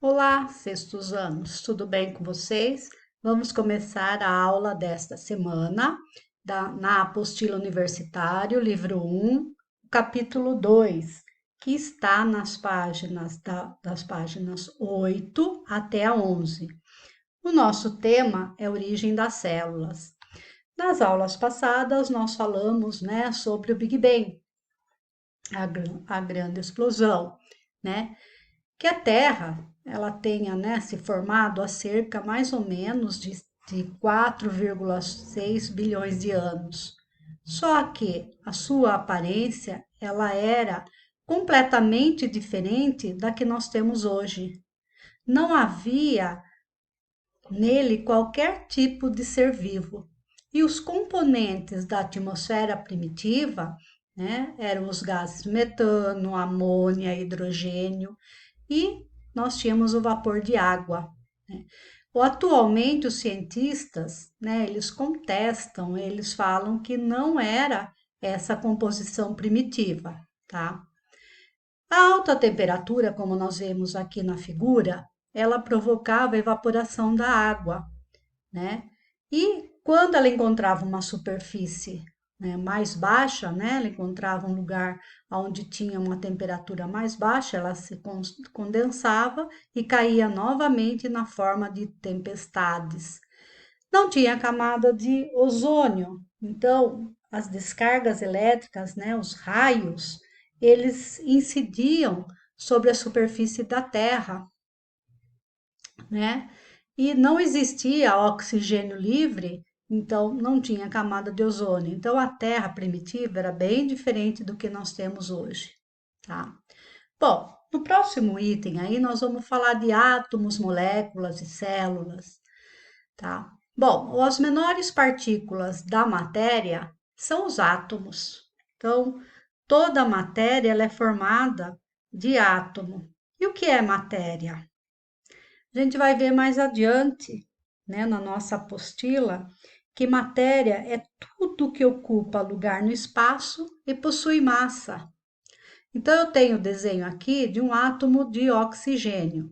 Olá, sextos anos, tudo bem com vocês? Vamos começar a aula desta semana na Apostila Universitário, livro um, capítulo 2, que está nas das páginas 8 até a 11. O nosso tema é origem das células. Nas aulas passadas, nós falamos, né, sobre o Big Bang, a grande explosão, né? Que a Terra ela tenha, né, se formado há cerca mais ou menos de 4,6 bilhões de anos. Só que a sua aparência ela era completamente diferente da que nós temos hoje. Não havia nele qualquer tipo de ser vivo. E os componentes da atmosfera primitiva, né, eram os gases metano, amônia, hidrogênio e nós tínhamos o vapor de água. Né? Atualmente, os cientistas, né, eles contestam, eles falam que não era essa composição primitiva, tá? A alta temperatura, como nós vemos aqui na figura, ela provocava a evaporação da água, né? E quando ela encontrava uma superfície, né, mais baixa, né, ela encontrava um lugar onde tinha uma temperatura mais baixa, ela se condensava e caía novamente na forma de tempestades. Não tinha camada de ozônio, então as descargas elétricas, né, os raios, eles incidiam sobre a superfície da Terra, né? E não existia oxigênio livre, então não tinha camada de ozônio. Então a Terra primitiva era bem diferente do que nós temos hoje, tá? Bom, no próximo item aí nós vamos falar de átomos, moléculas e células, tá? Bom, as menores partículas da matéria são os átomos. Então, toda a matéria ela é formada de átomo. E o que é matéria? A gente vai ver mais adiante, né, na nossa apostila, que matéria é tudo que ocupa lugar no espaço e possui massa. Então, eu tenho o desenho aqui de um átomo de oxigênio.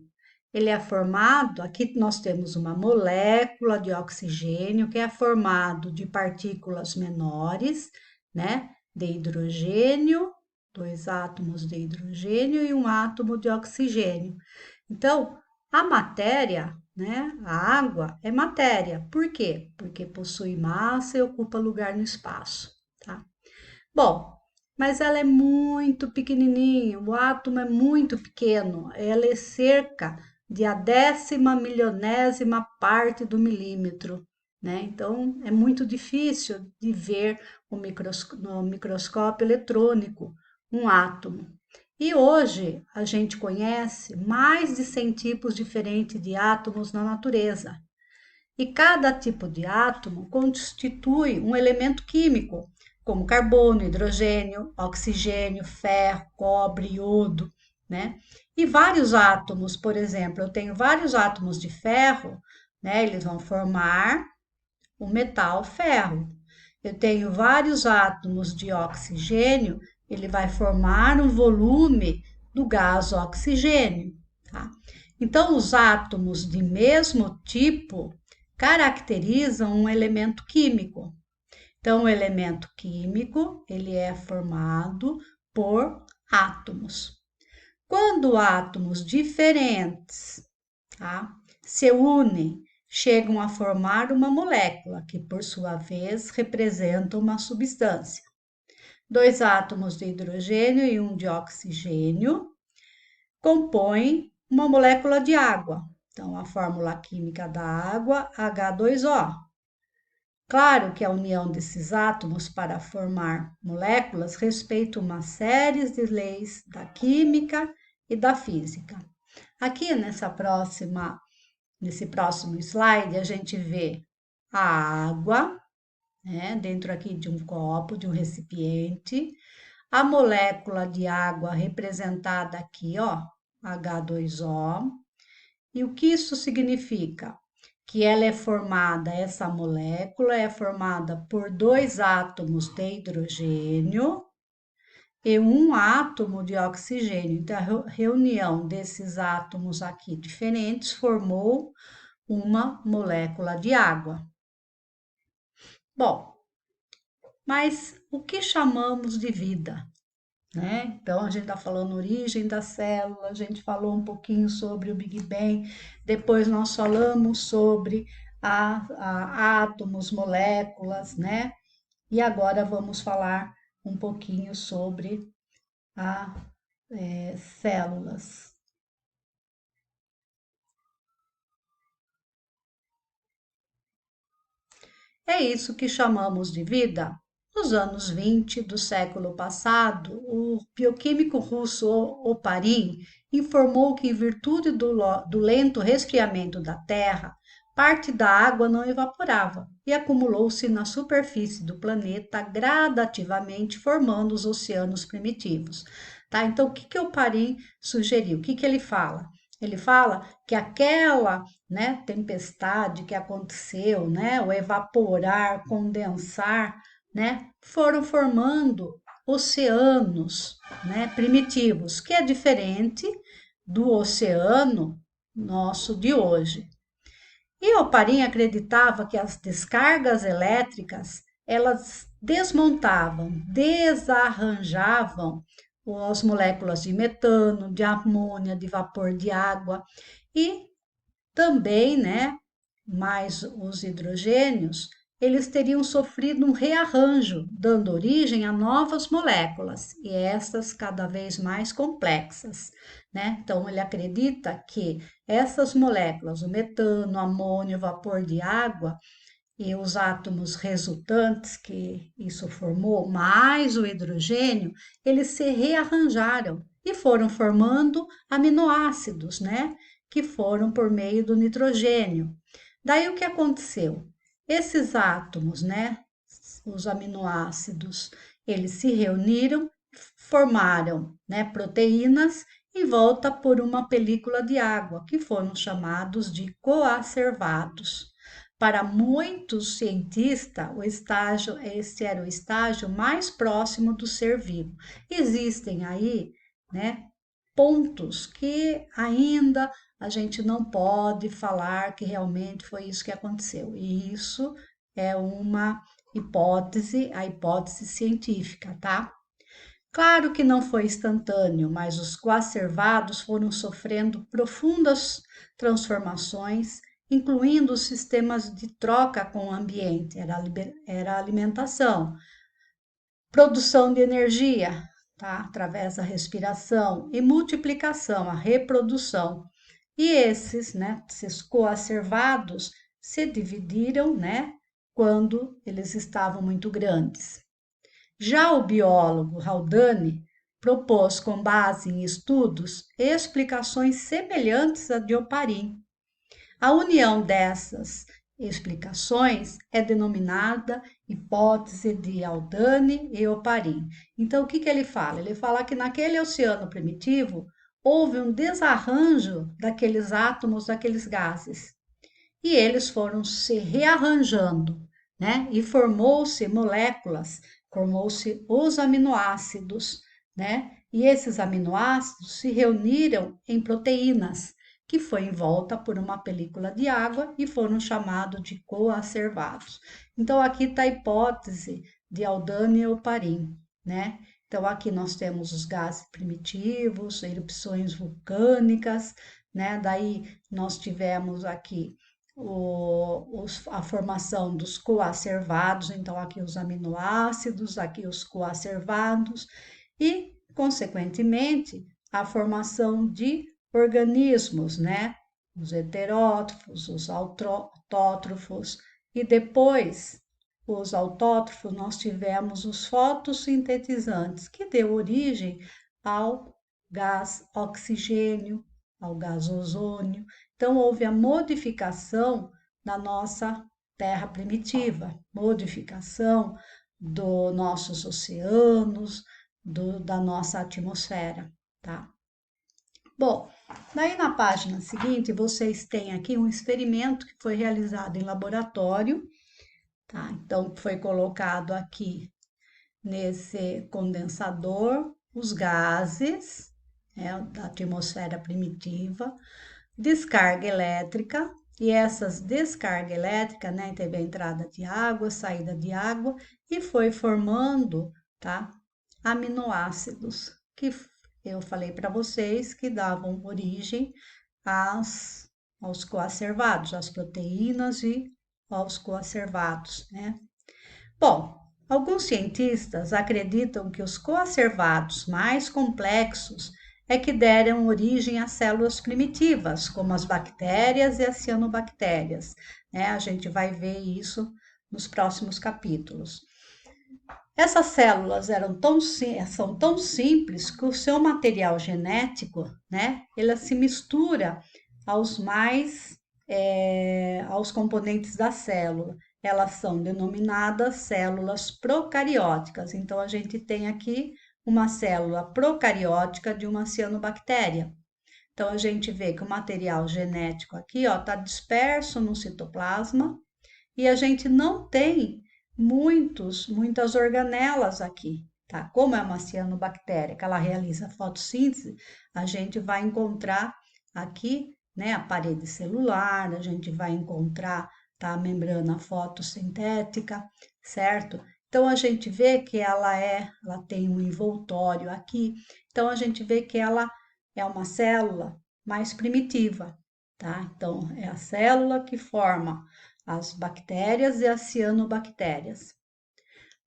Ele é formado, aqui nós temos uma molécula de oxigênio que é formado de partículas menores, né, de hidrogênio, dois átomos de hidrogênio e um átomo de oxigênio. Então, a matéria, né, a água é matéria. Por quê? Porque possui massa e ocupa lugar no espaço, tá? Bom, mas ela é muito pequenininha, o átomo é muito pequeno, ela é cerca de a 10ª milionésima parte do milímetro, né? Então, é muito difícil de ver no microscópio eletrônico um átomo. E hoje a gente conhece mais de 100 tipos diferentes de átomos na natureza. E cada tipo de átomo constitui um elemento químico, como carbono, hidrogênio, oxigênio, ferro, cobre, iodo, né? E vários átomos, por exemplo, eu tenho vários átomos de ferro, né? Eles vão formar o metal ferro. Eu tenho vários átomos de oxigênio, ele vai formar um volume do gás oxigênio, tá? Então, os átomos de mesmo tipo caracterizam um elemento químico. Então, o elemento químico, ele é formado por átomos. Quando átomos diferentes, tá, se unem, chegam a formar uma molécula, que por sua vez representa uma substância. Dois átomos de hidrogênio e um de oxigênio compõem uma molécula de água. Então, a fórmula química da água, H2O. Claro que a união desses átomos para formar moléculas respeita uma série de leis da química e da física. Aqui nesse próximo slide, a gente vê a água, né, dentro aqui de um copo, de um recipiente, a molécula de água representada aqui, ó, H2O. E o que isso significa? Que ela é formada, essa molécula é formada por dois átomos de hidrogênio e um átomo de oxigênio. Então, a reunião desses átomos aqui diferentes formou uma molécula de água. Bom, mas o que chamamos de vida? Né? Então, a gente está falando origem da célula, a gente falou um pouquinho sobre o Big Bang, depois nós falamos sobre átomos, moléculas, né? E agora vamos falar um pouquinho sobre as células. É isso que chamamos de vida. Nos anos 20 do século passado, o bioquímico russo Oparin informou que, em virtude do lento resfriamento da Terra, parte da água não evaporava e acumulou-se na superfície do planeta gradativamente, formando os oceanos primitivos. Tá? Então, o que que Oparin sugeriu? O que que ele fala? Ele fala que aquela, né, tempestade que aconteceu, né, o evaporar, condensar, né, foram formando oceanos, né, primitivos, que é diferente do oceano nosso de hoje. E Oparin acreditava que as descargas elétricas, elas desmontavam, desarranjavam as moléculas de metano, de amônia, de vapor de água e também, né, mais os hidrogênios, eles teriam sofrido um rearranjo, dando origem a novas moléculas, e essas cada vez mais complexas, né? Então, ele acredita que essas moléculas, o metano, o amônio, o vapor de água e os átomos resultantes que isso formou, mais o hidrogênio, eles se rearranjaram e foram formando aminoácidos, né? Que foram por meio do nitrogênio. Daí o que aconteceu? Esses átomos, né? Os aminoácidos, eles se reuniram, formaram, né? Proteínas em volta por uma película de água, que foram chamados de coacervados. Para muitos cientistas, esse era o estágio mais próximo do ser vivo. Existem aí, né, pontos que ainda a gente não pode falar que realmente foi isso que aconteceu. E isso é uma hipótese, a hipótese científica, tá? Claro que não foi instantâneo, mas os coacervados foram sofrendo profundas transformações, incluindo os sistemas de troca com o ambiente, era a alimentação, produção de energia, tá? Através da respiração, e multiplicação, a reprodução. E esses, né, esses coacervados se dividiram, né, quando eles estavam muito grandes. Já o biólogo Haldane propôs, com base em estudos, explicações semelhantes à de Oparin. A união dessas explicações é denominada hipótese de Haldane e Oparin. Então, o que que ele fala? Ele fala que naquele oceano primitivo houve um desarranjo daqueles átomos, daqueles gases, e eles foram se rearranjando, né? E formou-se moléculas, formou-se os aminoácidos, né? E esses aminoácidos se reuniram em proteínas, que foi envolta por uma película de água e foram chamados de coacervados. Então, aqui está a hipótese de Haldane e Oparin, né? Então, aqui nós temos os gases primitivos, erupções vulcânicas, né? Daí nós tivemos aqui a formação dos coacervados, então aqui os aminoácidos, aqui os coacervados, e, consequentemente, a formação de organismos, né? Os heterótrofos, os autótrofos, e depois os autótrofos nós tivemos os fotossintetizantes, que deu origem ao gás oxigênio, ao gás ozônio. Então, houve a modificação da nossa Terra primitiva, modificação dos nossos oceanos, da nossa atmosfera, tá? Bom, daí na página seguinte, vocês têm aqui um experimento que foi realizado em laboratório, tá? Então, foi colocado aqui nesse condensador os gases, né, da atmosfera primitiva, descarga elétrica, e essas descarga elétrica, né, teve a entrada de água, saída de água, e foi formando, tá, aminoácidos, que eu falei para vocês que davam origem aos coacervados, às proteínas e aos coacervados, né? Bom, alguns cientistas acreditam que os coacervados mais complexos é que deram origem a células primitivas, como as bactérias e as cianobactérias, né? A gente vai ver isso nos próximos capítulos. Essas células são tão simples que o seu material genético, né, ele se mistura aos componentes da célula. Elas são denominadas células procarióticas. Então, a gente tem aqui uma célula procariótica de uma cianobactéria. Então, a gente vê que o material genético aqui, ó, está disperso no citoplasma e a gente não tem muitas organelas aqui, tá? Como é uma cianobactéria que ela realiza fotossíntese, a gente vai encontrar aqui, né, a parede celular, a gente vai encontrar, tá, a membrana fotossintética, certo? Então a gente vê que ela tem um envoltório aqui, então a gente vê que ela é uma célula mais primitiva, tá? Então é a célula que forma as bactérias e as cianobactérias.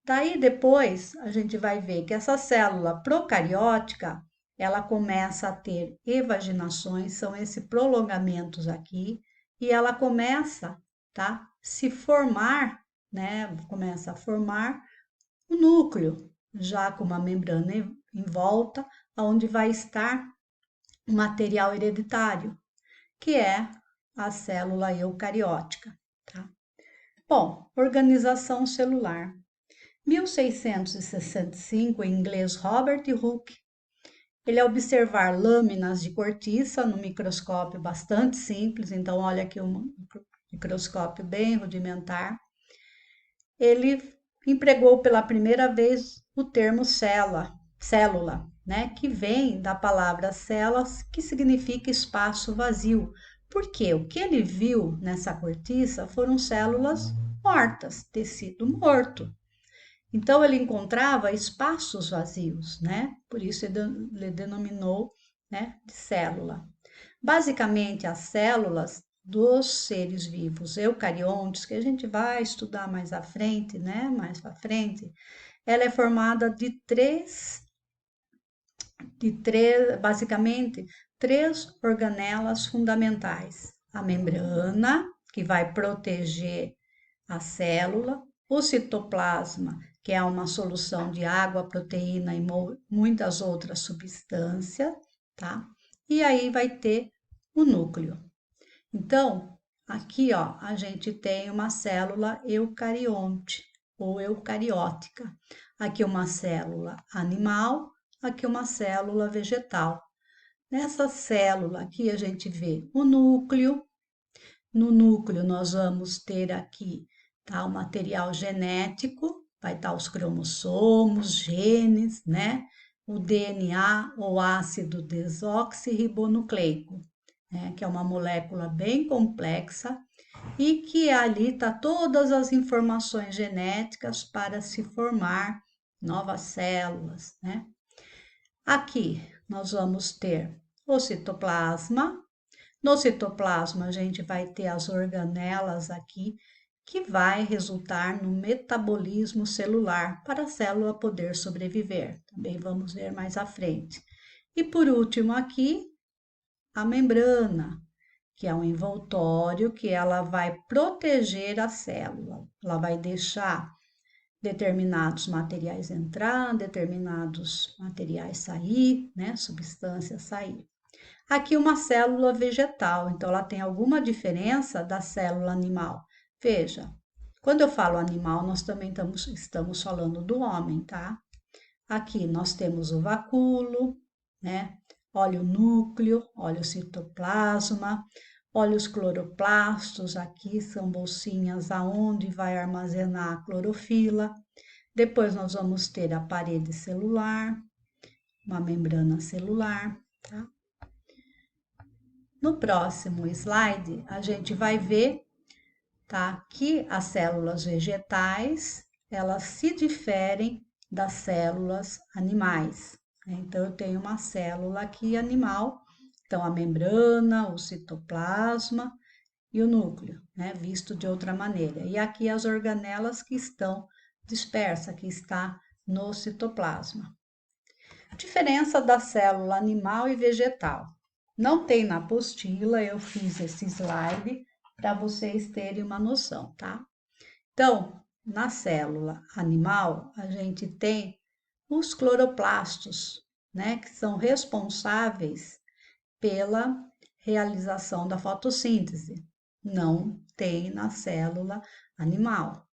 Daí depois a gente vai ver que essa célula procariótica, ela começa a ter evaginações, são esses prolongamentos aqui, e ela começa, tá, se formar, né, começa a formar o núcleo, já com uma membrana em volta, onde vai estar o material hereditário, que é a célula eucariótica, tá? Bom, organização celular. 1665, em inglês, Robert Hooke, ele ao observar lâminas de cortiça no microscópio bastante simples, então olha aqui um microscópio bem rudimentar, ele empregou pela primeira vez o termo célula, né, que vem da palavra celas, que significa espaço vazio. Porque o que ele viu nessa cortiça foram células mortas, tecido morto. Então ele encontrava espaços vazios, né? Por isso ele denominou, né, de célula. Basicamente, as células dos seres vivos eucariontes, que a gente vai estudar mais à frente, né? Mais para frente, ela é formada basicamente, três organelas fundamentais. A membrana, que vai proteger a célula, o citoplasma, que é uma solução de água, proteína e muitas outras substâncias, tá? E aí vai ter o núcleo. Então, aqui, ó, a gente tem uma célula eucarionte ou eucariótica. Aqui uma célula animal, aqui uma célula vegetal. Nessa célula aqui a gente vê o núcleo. No núcleo nós vamos ter aqui, tá, o material genético, vai estar os cromossomos, genes, né? O DNA ou ácido desoxirribonucleico, né? Que é uma molécula bem complexa e que ali tá todas as informações genéticas para se formar novas células, né? Aqui nós vamos ter o citoplasma. No citoplasma, a gente vai ter as organelas aqui, que vai resultar no metabolismo celular para a célula poder sobreviver. Também vamos ver mais à frente. E por último aqui, a membrana, que é um envoltório que ela vai proteger a célula. Ela vai deixar determinados materiais entrar, determinados materiais sair, né, substâncias sair. Aqui uma célula vegetal, então ela tem alguma diferença da célula animal. Veja, quando eu falo animal, nós também estamos falando do homem, tá? Aqui nós temos o vacúolo, né? Olha o núcleo, olha o citoplasma, olha os cloroplastos, aqui são bolsinhas aonde vai armazenar a clorofila. Depois nós vamos ter a parede celular, uma membrana celular, tá? No próximo slide, a gente vai ver, tá, que as células vegetais, elas se diferem das células animais, né? Então, eu tenho uma célula aqui animal, então a membrana, o citoplasma e o núcleo, né, visto de outra maneira. E aqui as organelas que estão dispersas, que está no citoplasma. Diferença da célula animal e vegetal. Não tem na apostila, eu fiz esse slide para vocês terem uma noção, tá? Então, na célula animal, a gente tem os cloroplastos, né, que são responsáveis pela realização da fotossíntese. Não tem na célula animal.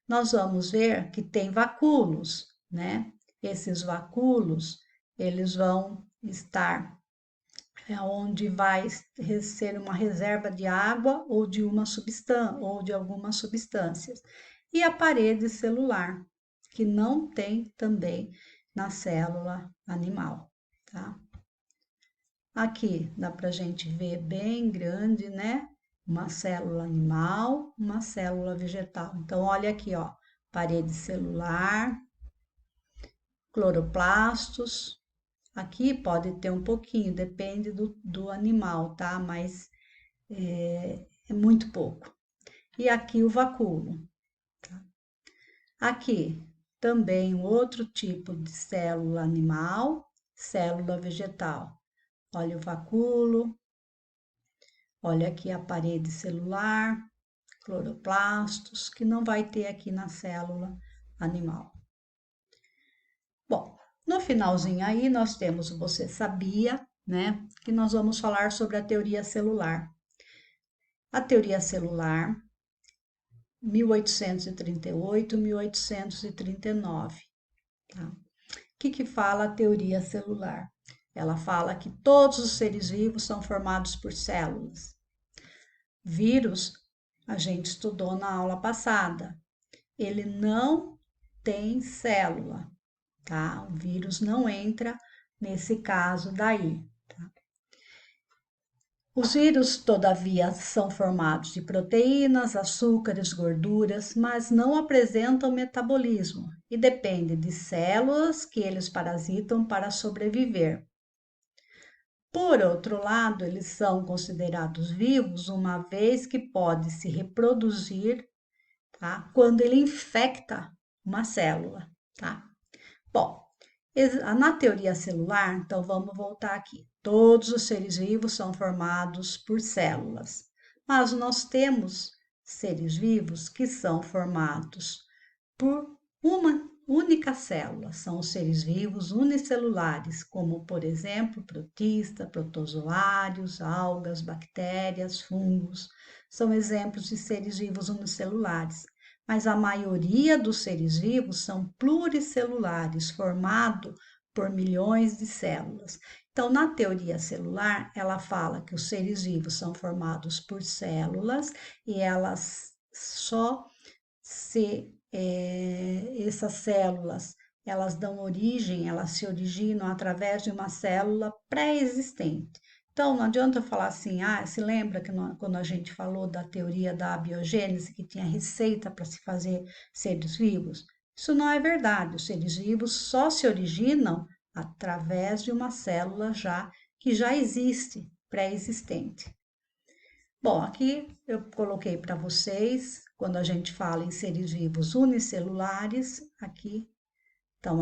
Nós vamos ver que tem vacúolos, né? Esses vacúolos, eles vão estar onde vai ser uma reserva de água ou de uma substância ou de algumas substâncias. E a parede celular, que não tem também na célula animal, tá? Aqui dá para a gente ver bem grande, né? Uma célula animal, uma célula vegetal. Então, olha aqui, ó, parede celular, cloroplastos. Aqui pode ter um pouquinho, depende do animal, tá? Mas é muito pouco. E aqui o vacúolo. Tá? Aqui também um outro tipo de célula animal, célula vegetal. Olha o vacúolo, olha aqui a parede celular, cloroplastos, que não vai ter aqui na célula animal. Bom, no finalzinho aí nós temos o Você Sabia, né? Que nós vamos falar sobre a teoria celular. A teoria celular, 1838, 1839. Tá? O que fala a teoria celular? Ela fala que todos os seres vivos são formados por células. Vírus, a gente estudou na aula passada, ele não tem célula, tá? O vírus não entra nesse caso daí. Tá? Os vírus, todavia, são formados de proteínas, açúcares, gorduras, mas não apresentam metabolismo e dependem de células que eles parasitam para sobreviver. Por outro lado, eles são considerados vivos uma vez que pode se reproduzir, tá? Quando ele infecta uma célula, tá? Bom, na teoria celular, então vamos voltar aqui. Todos os seres vivos são formados por células, mas nós temos seres vivos que são formados por uma única célula. São os seres vivos unicelulares, como, por exemplo, protista, protozoários, algas, bactérias, fungos. São exemplos de seres vivos unicelulares. Mas a maioria dos seres vivos são pluricelulares, formados por milhões de células. Então, na teoria celular, ela fala que os seres vivos são formados por células e elas só essas células, elas dão origem, elas se originam através de uma célula pré-existente. Então, não adianta falar assim, se lembra que quando a gente falou da teoria da abiogênese, que tinha receita para se fazer seres vivos? Isso não é verdade, os seres vivos só se originam através de uma célula que já existe, pré-existente. Bom, aqui eu coloquei para vocês, quando a gente fala em seres vivos unicelulares, aqui estão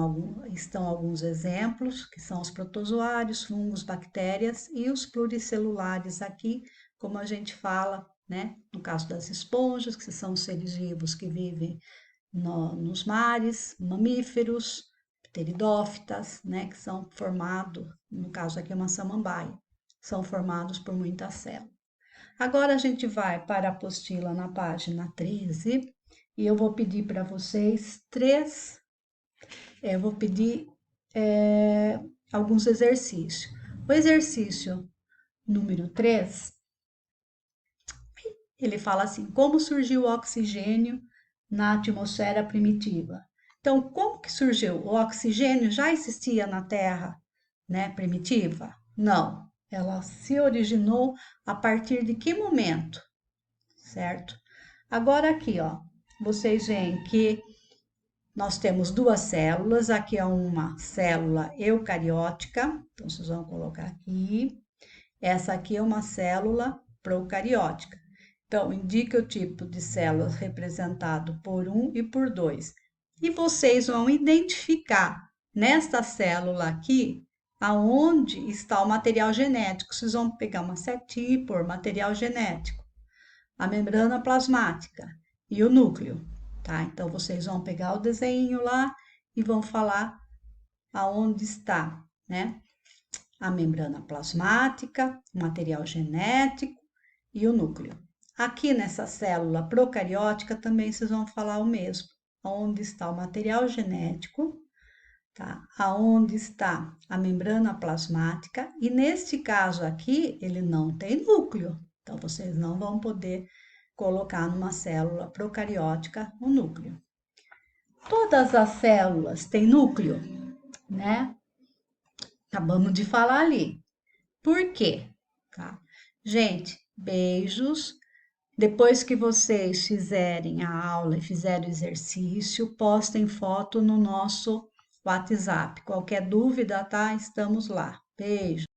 alguns exemplos, que são os protozoários, fungos, bactérias, e os pluricelulares aqui, como a gente fala, né? No caso das esponjas, que são seres vivos que vivem nos mares, mamíferos, pteridófitas, né? Que são formados, no caso aqui é uma samambaia, são formados por muitas células. Agora a gente vai para a apostila na página 13 e eu vou pedir para vocês vou pedir alguns exercícios. O exercício número 3, ele fala assim: como surgiu o oxigênio na atmosfera primitiva? Então, como que surgiu? O oxigênio já existia na Terra, né, primitiva? Não. Ela se originou a partir de que momento, certo? Agora aqui, ó, vocês veem que nós temos duas células, aqui é uma célula eucariótica, então vocês vão colocar aqui. Essa aqui é uma célula procariótica. Então, indica o tipo de células representado por 1 e por 2. E vocês vão identificar nesta célula aqui aonde está o material genético. Vocês vão pegar uma setinha e pôr material genético, a membrana plasmática e o núcleo, tá? Então, vocês vão pegar o desenho lá e vão falar aonde está, né? A membrana plasmática, o material genético e o núcleo. Aqui nessa célula procariótica também vocês vão falar o mesmo. Onde está o material genético, tá? Aonde está a membrana plasmática e neste caso aqui ele não tem núcleo. Então vocês não vão poder colocar numa célula procariótica o núcleo. Todas as células têm núcleo, né? Acabamos de falar ali. Por quê? Tá? Gente, beijos. Depois que vocês fizerem a aula e fizerem o exercício, postem foto no nosso WhatsApp. Qualquer dúvida, tá? Estamos lá. Beijo.